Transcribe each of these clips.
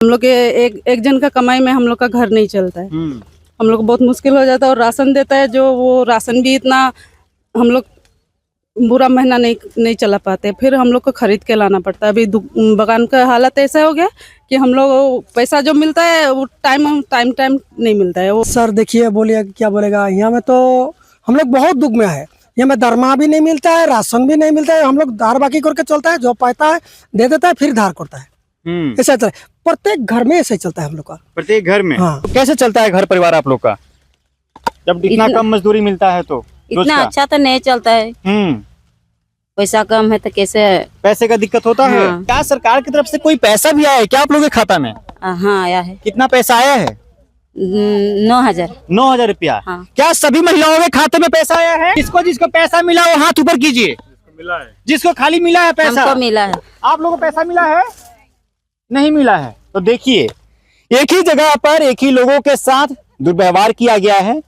हम लोग के एक जन का कमाई में हम लोग का घर नहीं चलता है। हम लोग को बहुत मुश्किल हो जाता है। और राशन देता है जो, वो राशन भी इतना हम लोग बुरा महीना नहीं चला पाते, फिर हम लोग को खरीद के लाना पड़ता है। अभी बगान का हालत ऐसा हो गया कि हम लोग पैसा जो मिलता है वो टाइम नहीं मिलता है। वो सर देखिए, बोलिए क्या बोलेगा, यहाँ में तो हम लोग बहुत दुख में है। यहाँ में दरमा भी नहीं मिलता है, राशन भी नहीं मिलता है। हम लोग धार बाकी करके चलता है, जो पाता है दे देता है, फिर धार करता है। ऐसा चलता है, प्रत्येक घर में ऐसा ही चलता है हम लोग का। प्रत्येक घर में? हाँ। तो कैसे चलता है घर परिवार आप लोग का, जब इतना कम मजदूरी मिलता है? तो इतना अच्छा तो नहीं चलता है। पैसा कम है तो कैसे पैसे का दिक्कत होता है। क्या सरकार की तरफ से कोई पैसा भी आया है क्या आप लोगों के खाता में? हाँ आया है। कितना पैसा आया है? 9,000। 9,000 रुपया। हाँ। क्या सभी महिलाओं के खाते में पैसा आया है? जिसको पैसा मिला वो हाथ ऊपर कीजिए। जिसको खाली मिला है पैसा? हमको मिला है। आप लोगों को पैसा मिला है? नहीं मिला है। तो देखिए, एक ही जगह पर एक ही लोगों के साथ दुर्व्यवहार किया गया है।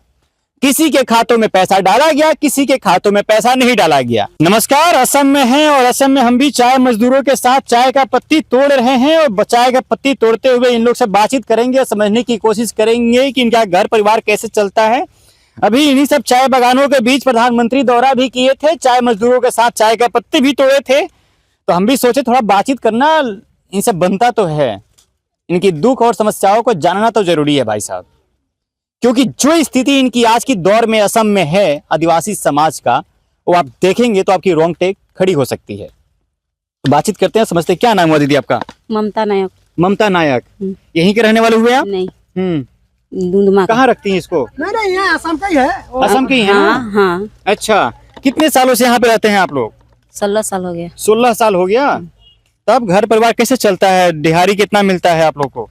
किसी के खातों में पैसा डाला गया, किसी के खातों में पैसा नहीं डाला गया। नमस्कार, असम में हैं और असम में हम भी चाय मजदूरों के साथ चाय का पत्ती तोड़ रहे हैं। और चाय का पत्ती तोड़ते हुए इन लोग से बातचीत करेंगे और समझने की कोशिश करेंगे कि इनका घर परिवार कैसे चलता है। अभी इन्हीं सब चाय बागानों के बीच प्रधानमंत्री दौरा भी किए थे, चाय मजदूरों के साथ चाय का पत्ती भी तोड़े थे। तो हम भी सोचे थोड़ा बातचीत करना इनसे बनता तो है, इनकी दुख और समस्याओं को जानना तो जरूरी है भाई साहब, क्योंकि जो स्थिति इनकी आज की दौर में असम में है आदिवासी समाज का, वो आप देखेंगे तो आपकी रोंगटे खड़ी हो सकती है। तो बातचीत करते हैं, समझते हैं। क्या नाम हुआ दीदी आपका? ममता नायक। ममता नायक। यहीं के रहने वाले हुए आप? नहीं, दूंदमा। कहाँ रखती हैं इसको? नहीं, ये असम का ही है। असम की है? हाँ। अच्छा, कितने सालों से यहाँ पे रहते हैं आप लोग? 16 साल हो गया। 16 साल हो गया। तब घर परिवार कैसे चलता है? दिहाड़ी कितना मिलता है आप लोग को?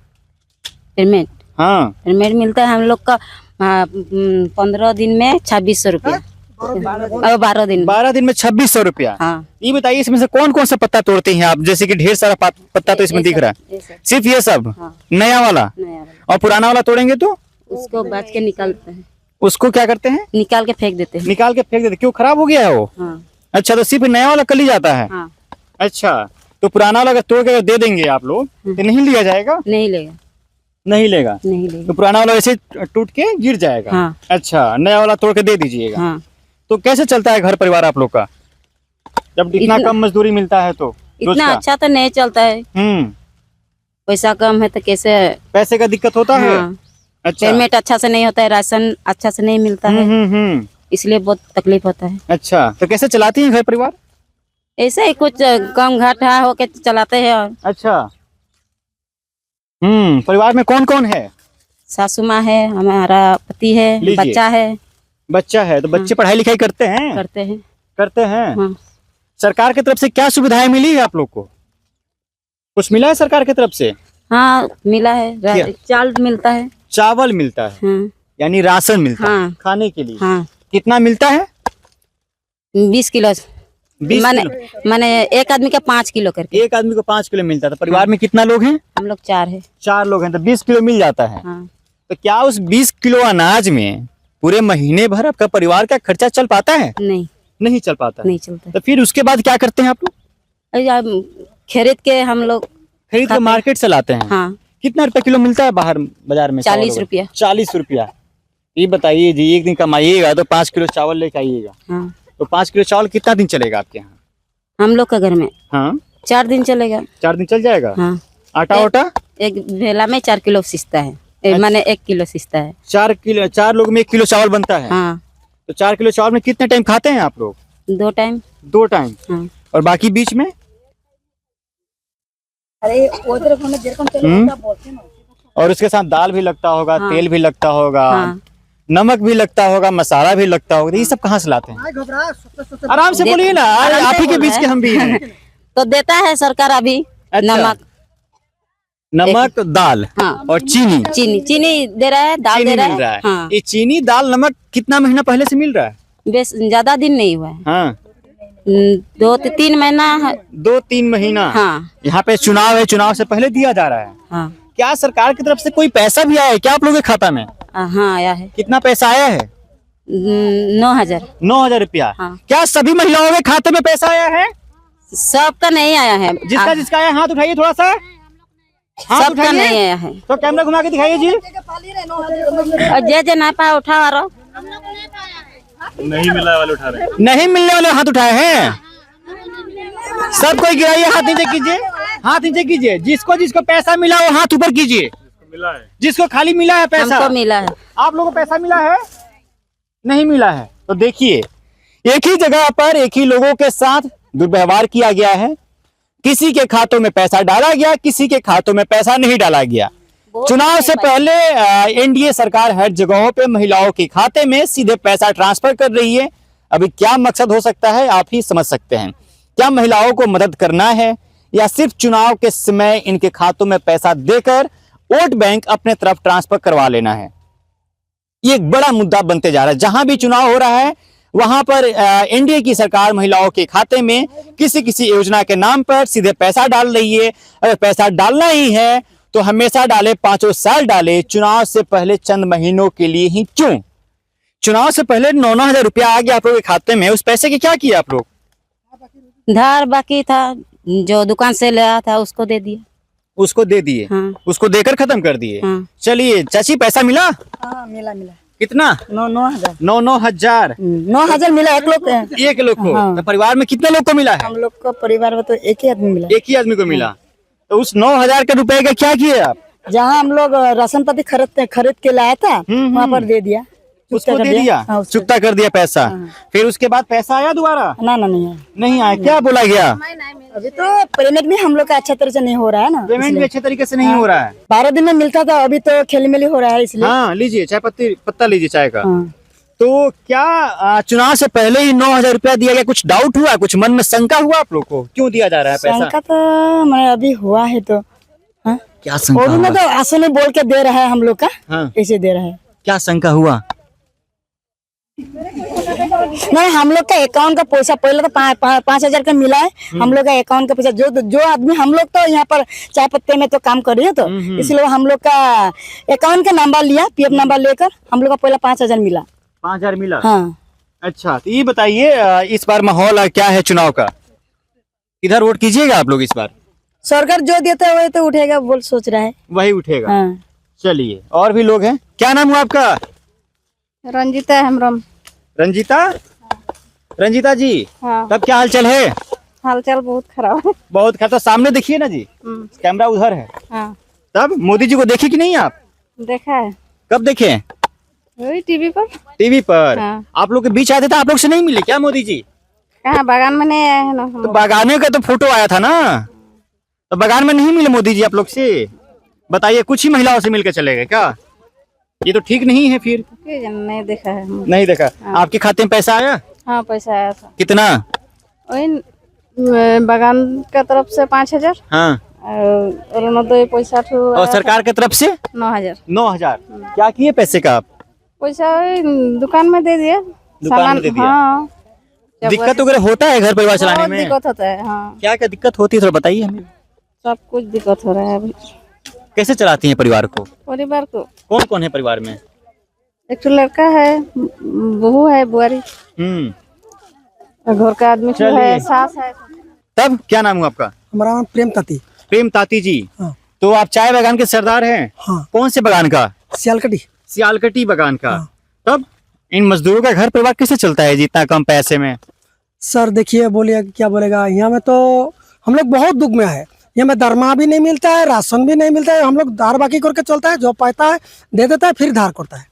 पेमेंट? हाँ, पेमेंट मिलता है हम लोग का 15 दिन में 2600 रुपया और 12 दिन 12 दिन में 2600 रुपया। हाँ। ये बताइए, इसमें से कौन कौन सा पत्ता तोड़ते हैं आप? जैसे कि ढेर सारा पत्ता तो इसमें दिख रहा है। सिर्फ ये सब? हाँ। नया वाला? और पुराना वाला तोड़ेंगे तो उसको बाज के निकालते हैं। उसको क्या करते हैं? निकाल के फेंक देते हैं। निकाल के फेंक देते? क्यों, खराब हो गया है वो? हाँ। अच्छा, तो सिर्फ नया वाला कल ही जाता है? हाँ। अच्छा, तो पुराना वाला अगर तोड़ के दे देंगे आप लोग तो नहीं लिया जाएगा? नहीं लेगा। नहीं लेगा? नहीं लेगा। तो पुराना वाला ऐसे टूट के गिर जाएगा? हाँ। अच्छा, नया वाला तोड़ के दे दीजिएगा। हाँ। तो कैसे चलता है घर परिवार आप लोग का, जब इतना कम मजदूरी मिलता है? तो इतना अच्छा तो नहीं चलता है। पैसा कम है तो कैसे पैसे का दिक्कत होता है। अच्छा, पेमेंट अच्छा से नहीं होता है, राशन अच्छा से नहीं मिलता है, इसलिए बहुत तकलीफ होता है। अच्छा, तो कैसे चलाती हैं घर परिवार? ऐसे ही कुछ कम घाटा होके चलाते हैं। और अच्छा, परिवार में कौन कौन है? सासू माँ है, हमारा पति है, बच्चा है। बच्चा है? तो बच्चे पढ़ाई लिखाई करते हैं? करते हैं। हाँ। सरकार की तरफ से क्या सुविधाएं मिली है आप लोग को? कुछ मिला है सरकार की तरफ से? हाँ मिला है, चावल मिलता है। चावल मिलता है? हाँ। यानी राशन मिलता है खाने के लिए? हाँ। कितना मिलता है? 20 किलो। 20 किलो? माने एक आदमी का 5 किलो करके। एक आदमी को 5 किलो मिलता है। तो परिवार में कितना लोग हैं? हम लोग 4 है। 4 लोग हैं, तो 20 किलो मिल जाता है। हाँ। तो क्या उस 20 किलो अनाज में पूरे महीने भर आपका परिवार का खर्चा चल पाता है? नहीं चल पाता। नहीं चलता। तो फिर उसके बाद क्या करते हैं आप लोग? खरीद के हम लोग खरीद के मार्केट से लाते हैं। हाँ। कितना रुपया किलो मिलता है बाहर बाजार में? 40 रुपया। 40 रुपया। ये बताइए जी, एक दिन कमाइएगा तो 5 किलो चावल लेके आइएगा। हाँ। तो 5 किलो चावल कितना दिन चलेगा आपके यहाँ? हम लोग का घर में? हाँ, 4 दिन चलेगा। 4 दिन चल जाएगा। हाँ। आटा एक भेला में 4 किलो सिसता है। माने 1 किलो सिसता है। 4 लोग में 1 किलो चावल बनता है। हाँ। तो 4 किलो चावल में कितने टाइम खाते हैं आप लोग? 2 टाइम। 2 टाइम। हाँ। और बाकी बीच में? और उसके साथ दाल भी लगता होगा। हाँ। तेल भी लगता होगा। हाँ। नमक भी लगता होगा, मसाला भी लगता होगा। ये सब कहाँ से लाते हैं? आराम से बोलिए ना, आप ही के बीच के हम भी हैं। तो देता है सरकार अभी। अच्छा। नमक, दाल। हाँ। और चीनी दे रहा है, दाल दे रहा है। हाँ। ये चीनी, दाल, नमक कितना महीना पहले से मिल रहा है? बस ज्यादा दिन नहीं हुआ है। हाँ। 2-3 महीना। 2-3 महीना। हाँ। यहाँ पे चुनाव है, चुनाव से पहले दिया जा रहा है। हाँ। क्या सरकार की तरफ से कोई पैसा भी आया है क्या आप लोगों के खाता में? हाँ आया है। कितना पैसा आया है? 9,000। 9,000 रुपया। हाँ। क्या सभी महिलाओं के खाते में पैसा आया है? सबका नहीं आया है। जिसका आया हाथ उठाइए थोड़ा सा। हाथ सबका उठाइए। नहीं आया है। तो कैमरा घुमा के दिखाइए जी। और जे ना पाया उठा रहा। नहीं मिलने वाले हाथ उठाए हैं। सब कोई गिराइए, हाथ नीचे कीजिए, हाथ नीचे कीजिए। जिसको जिसको पैसा मिला वो हाथ ऊपर कीजिए। जिसको खाली मिला है पैसा। हमको मिला है। आप लोगों को पैसा मिला है? नहीं मिला है। तो देखिए, एक ही जगह पर एक ही लोगों के साथ दुर्व्यवहार किया गया है। किसी के खातों में पैसा डाला गया, किसी के खातों में पैसा नहीं डाला गया। चुनाव से पहले एनडीए सरकार हर जगहों पे महिलाओं के खाते में सीधे पैसा ट्रांसफर कर रही है। अभी क्या मकसद हो सकता है आप ही समझ सकते हैं। क्या महिलाओं को मदद करना है या सिर्फ चुनाव के समय इनके खातों में पैसा देकर वोट बैंक अपने तरफ ट्रांसफर करवा लेना है? ये एक बड़ा मुद्दा बनते जा रहा है। जहां भी चुनाव हो रहा है वहां पर एनडीए की सरकार महिलाओं के खाते में किसी किसी योजना के नाम पर सीधे पैसा डाल रही है। अगर पैसा डालना ही है तो हमेशा डाले, 5 साल डाले, चुनाव से पहले चंद महीनों के लिए ही क्यों? चुनाव से पहले 9-9 हजार रुपया आ गया आप लोगों के खाते में। उस पैसे की क्या किया आप लोग? धार बाकी था, जो दुकान से लाया था उसको दे दिया। उसको दे दिए। हाँ। उसको देकर खत्म कर दिए। हाँ। चलिए चाची, पैसा मिला? हाँ मिला मिला कितना? 9,000 9-9 हजार 9,000 मिला एक लोग को। एक लोग को। हाँ। तो परिवार में कितने लोग को मिला है? हम लोग को परिवार में तो एक ही आदमी मिला। एक ही आदमी को मिला। तो उस 9,000 के रुपए का क्या किए आप? जहाँ हम लोग राशन पाती खरीद के लाया था वहाँ पर दे दिया। उसको चुकता दे कर दिया, हाँ, उसको। चुकता कर दिया पैसा। फिर उसके बाद पैसा आया दोबारा? ना ना नहीं है। नहीं आया। क्या बोला गया? अभी तो पेमेंट भी हम लोग का अच्छा तरह से नहीं हो रहा है ना। पेमेंट भी अच्छे तरीके से नहीं हो रहा है। 12 दिन में मिलता था, अभी तो खेलमेली हो रहा है इसलिए। हाँ, लीजिए चाय पत्ता लीजिए चाय का। हाँ। तो क्या चुनाव से पहले ही 9,000 रुपया दिया गया? कुछ डाउट हुआ, कुछ मन में शंका हुआ आप लोग को? क्यों दिया जा रहा है पैसा? शंका तो मैं अभी हुआ है तो हाँ? क्या शंका और हुआ? में तो आसने बोल के दे रहा है हम लोग का। हाँ। ऐसे दे रहा है। क्या शंका हुआ? नहीं, हम लोग का अकाउंट का पैसा पहले तो 5,000 का मिला है। हम लोग का अकाउंट का पैसा जो आदमी, हम लोग तो यहाँ पर चाय पत्ते में तो काम कर रहे हैं, तो इसलिए हम लोग का अकाउंट का नंबर लिया, पीएफ नंबर लेकर हम लोग का पहला 5,000 मिला। 5,000 मिला? हाँ। अच्छा, तो ये बताइए इस बार माहौल क्या है चुनाव का? किधर वोट कीजिएगा आप लोग इस बार? सरकार जो देता है वही तो उठेगा बोल सोच रहा है। वही उठेगा। हाँ। चलिए, और भी लोग हैं। क्या नाम हुआ आपका? रंजीता हेम्ब्रम। रंजीता? रंजीता जी, हाँ। तब क्या हालचाल है? हालचाल बहुत खराब है। बहुत खराब। तो सामने देखिए ना जी, कैमरा उधर है। हाँ। तब मोदी जी को देखे कि नहीं आप? देखा है कब देखे? वही टीवी पर। टीवी पर। हाँ। आप लोग के बीच आए थे, आप लोग से नहीं मिले क्या मोदी जी? कहाँ, बागान में नहीं आए हैं ना हम तो लोग। बागाने का तो फोटो आया था ना, तो बागान में नहीं मिले मोदी जी आप लोग से? बताइए, कुछ ही महिलाओं से मिलकर चले गए क्या? ये तो ठीक नहीं है फिर। नहीं देखा है हम। नहीं देखा। आपके खाते में पैसा आया? हाँ, पैसा आया था। कितना? वही बागान का तरफ से 5,000 हाँ। और नोदय पैसा और सरकार की तरफ से 9,000 9,000। क्या किए पैसे का आप? पैसा वही दुकान में दे दिया। दुकान में दे दिया। हाँ। दिक्कत वगैरह होता है घर परिवार चलाने बहुत में? दिक्कत होता है। हाँ, क्या क्या दिक्कत होती है थोड़ा बताइए हमें। सब कुछ दिक्कत हो रहा है अभी। कैसे चलाती हैं परिवार को? परिवार को कौन कौन है परिवार में? एक तो लड़का है, बहू है, बुआरी, घर का आदमी जो है, सास है। तब क्या नाम हुआ आपका? हमारा नाम प्रेम ताती। प्रेम ताती जी। हाँ। तो आप चाय बागान के सरदार हैं? हाँ। कौन से बागान का? सियालकटी। सियालकटी बागान का। हाँ। तब इन मजदूरों का घर परिवार कैसे चलता है जी इतना कम पैसे में? सर देखिए, बोलिए क्या बोलेगा। यहाँ में तो हम लोग बहुत दुख में है। यहाँ में दरमा भी नहीं मिलता है, राशन भी नहीं मिलता है। हम लोग धार बाकी करके चलता है, जो पाता है दे देता है, फिर धार करता है।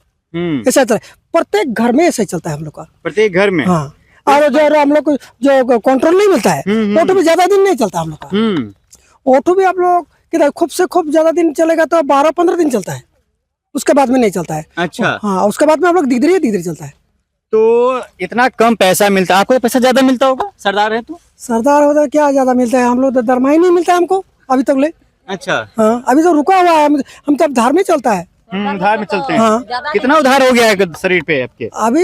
ऐसा चलता है, प्रत्येक घर में ऐसा चलता है हम लोग का। प्रत्येक घर में? हाँ। और जो हम लोग को जो कंट्रोल नहीं मिलता है, ऑटो भी ज्यादा दिन नहीं चलता हम लोग का। ऑटो भी आप लोग किधर खूब से खूब ज्यादा दिन चलेगा तो 12-15 दिन चलता है, उसके बाद में नहीं चलता है। अच्छा। हाँ, उसके बाद में हम लोग दिगदरी चलता है। तो इतना कम पैसा मिलता है आपको? पैसा ज्यादा मिलता होगा सरदार है तो? सरदार होता है क्या ज्यादा मिलता है? हम लोग तो दरमा ही नहीं मिलता है हमको अभी तक ले। अच्छा। हाँ, अभी तो रुका हुआ है। हम तो अब धार में चलता है। उधार में चलते हैं। हाँ। कितना उधार हो गया है शरीर पे आपके? अभी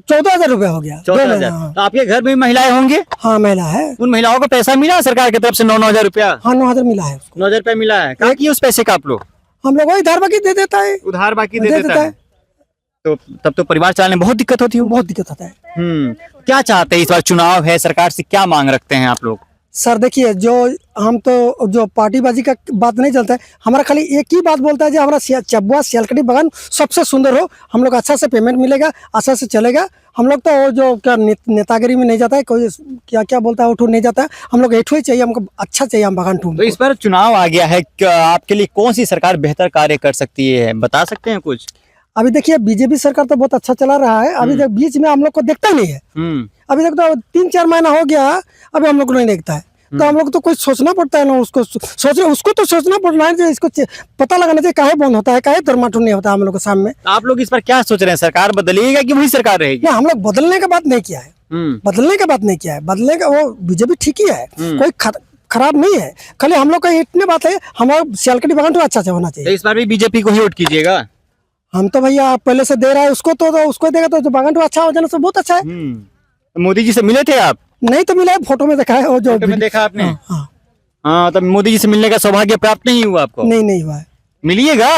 14,000 रुपया हो गया। 14,000। हाँ। तो आपके घर में महिलाएं होंगे? हाँ, महिला है। उन महिलाओं को पैसा मिला सरकार की तरफ से 9-9 हजार रुपया? हाँ, 9,000 मिला है उसको। 9,000 रुपया मिला है। कहाँ किए उस पैसे का आप लोग? हम लोग वही धार बाकी दे देता है। उधार बाकी दे देता है। तो तब तो परिवार चलाने में बहुत दिक्कत होती है। बहुत दिक्कत होता है। क्या चाहते हैं इस बार चुनाव है, सरकार से क्या मांग रखते हैं आप लोग? सर देखिए, जो हम तो जो पार्टीबाजी का बात नहीं चलता है, हमारा खाली एक ही बात बोलता है जो हमारा चबुआ सियालकटी बागान सबसे सुंदर हो, हम लोग अच्छा से पेमेंट मिलेगा, अच्छा से चलेगा। हम लोग तो वो जो क्या नेतागिरी में नहीं जाता है, कोई क्या क्या बोलता है उठू नहीं जाता है, हम लोग एठू ही चाहिए, हमको अच्छा चाहिए हम बागान ठूम। तो इस बार चुनाव आ गया है, आपके लिए कौन सी सरकार बेहतर कार्य कर सकती है, बता सकते हैं कुछ? अभी देखिए, बीजेपी सरकार तो बहुत अच्छा चला रहा है, अभी तक बीच में हम लोग को देखता नहीं है। अभी तक तो 3-4 महीना हो गया, अभी हम लोग को नहीं देखता है, तो हम लोग तो कुछ सोचना पड़ता है ना, उसको तो सोचना पड़ना है, इसको पता लगाना चाहिए काहे बंद होता है, काहे धर्माठुन नहीं होता हम लोग के सामने। आप लोग इस पर क्या सोच रहे हैं, सरकार बदलेगा कि वही सरकार रहेगी? हम लोग बदलने का बात नहीं किया है, बदलने का बात नहीं किया है, बदलने का वो बीजेपी ठीक ही है, कोई खराब नहीं है, खाली हम लोग का इतने बात है, हमारा सियालकटी बागान तो अच्छा से होना चाहिए। तो इस बार भी बीजेपी को ही वोट कीजिएगा? हम तो भैया पहले से दे रहा है उसको, तो उसको देगा तो बागान तो अच्छा हो जाना से बहुत अच्छा है। तो मोदी जी से मिले थे आप? नहीं तो मिला है, फोटो में देखा है वो जो फोटो में देखा आपने? हाँ, हाँ, तब मोदी जी से मिलने का सौभाग्य प्राप्त नहीं हुआ आपको? नहीं हुआ है। मिलिएगा,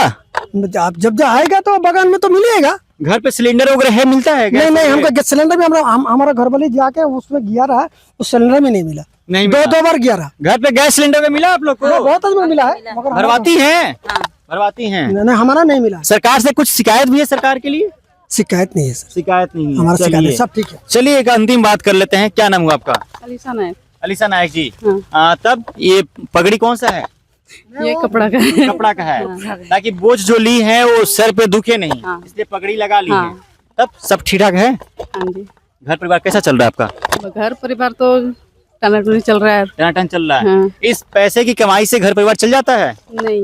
आप जब आएगा तो बागान में तो मिलेगा। घर पे सिलेंडर वगैरह है, मिलता है? नहीं, हमको गैस सिलेंडर भी हमारा घर वाले जाके उसमें गया रहा, उस सिलेंडर में नहीं मिला, नहीं दो बार गया रहा। घर पे गैस सिलेंडर में मिला आप लोग को? बहुत आदमी मिला है, मगर भरवाती हैं? भरवाती हैं? नहीं, हमारा नहीं मिला। सरकार से कुछ शिकायत भी है सरकार के लिए? शिकायत नहीं है सर, शिकायत नहीं है, हमारा शिकायत चलिए। है, सब ठीक है। चलिए एक अंतिम बात कर लेते हैं, क्या नाम हुआ आपका? अलीसा नायक। अलीसा नायक जी। हाँ। तब ये पगड़ी कौन सा है? ये कपड़ा का है। कपड़ा का है, ताकि बोझ जो ली है वो सर पे दुखे नहीं, इसलिए पगड़ी लगा ली है। तब सब ठीक ठाक है? हाँ जी। घर परिवार कैसा चल रहा है आपका? घर परिवार तो टनाटनी चल रहा है। टनाटन चल रहा है। हाँ। इस पैसे की कमाई से घर परिवार चल जाता है? नहीं,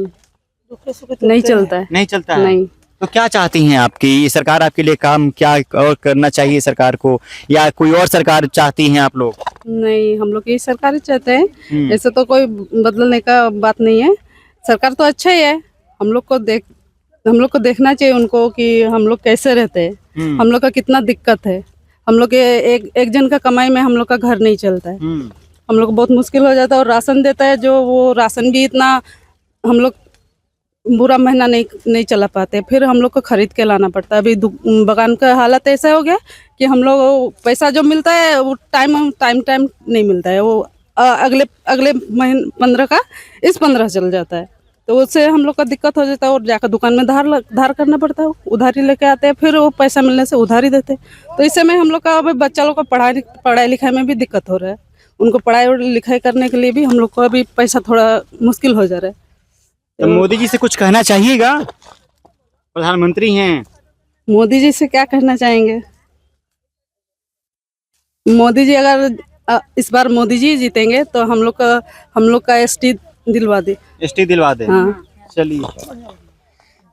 नहीं चलता है। नहीं चलता है? नहीं। तो क्या चाहती हैं आपकी सरकार, आपके लिए काम क्या और करना चाहिए सरकार को, या कोई और सरकार चाहती हैं आप लोग? नहीं, हम लोग यही सरकार ही चाहते हैं, ऐसे तो कोई बदलने का बात नहीं है। सरकार तो अच्छा ही है, हम लोग को देखना चाहिए उनको कि हम लोग कैसे रहते हैं, हम लोग का कितना दिक्कत है। हम लोग एक जन का कमाई में हम लोग का घर नहीं चलता है, हम लोग को बहुत मुश्किल हो जाता है। और राशन देता है जो, वो राशन भी इतना हम लोग पूरा महीना नहीं चला पाते, फिर हम लोग को खरीद के लाना पड़ता है। अभी बागान का हालत ऐसा हो गया कि हम लोग पैसा जो मिलता है वो टाइम नहीं मिलता है, वो अगले महीने 15 का इस 15 चल जाता है, तो उससे हम लोग का दिक्कत हो जाता है। और जाकर दुकान में धार करना पड़ता है, उधारी लेके आते हैं, फिर वो पैसा मिलने से उधारी देते हैं। तो इससे में हम लोग का अभी बच्चा लोग का पढ़ाई लिखाई में भी दिक्कत हो रहा है, उनको पढ़ाई लिखाई करने के लिए भी हम लोग को अभी पैसा थोड़ा मुश्किल हो जा रहा है। तो मोदी जी से कुछ कहना चाहिएगा, प्रधानमंत्री हैं? मोदी जी से क्या कहना चाहेंगे? मोदी जी अगर इस बार मोदी जी जीतेंगे तो हम लोग का एसटी दिलवा दे। एसटी दिलवा दे? हाँ।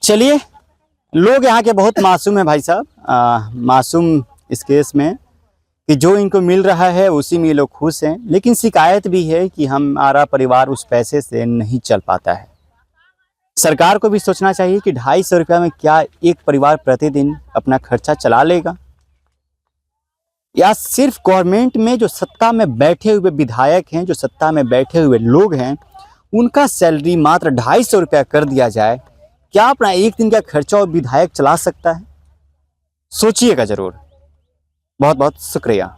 चलिए, लोग यहाँ के बहुत मासूम है भाई साहब, मासूम इस केस में कि जो इनको मिल रहा है उसी में ये लोग खुश हैं, लेकिन शिकायत भी है कि हमारा परिवार उस पैसे से नहीं चल पाता है। सरकार को भी सोचना चाहिए कि 250 रुपया में क्या एक परिवार प्रतिदिन अपना खर्चा चला लेगा, या सिर्फ गवर्नमेंट में जो सत्ता में बैठे हुए विधायक हैं, जो सत्ता में बैठे हुए लोग हैं, उनका सैलरी मात्र 250 रुपया कर दिया जाए, क्या अपना एक दिन का खर्चा और विधायक चला सकता है? सोचिएगा जरूर। बहुत बहुत शुक्रिया।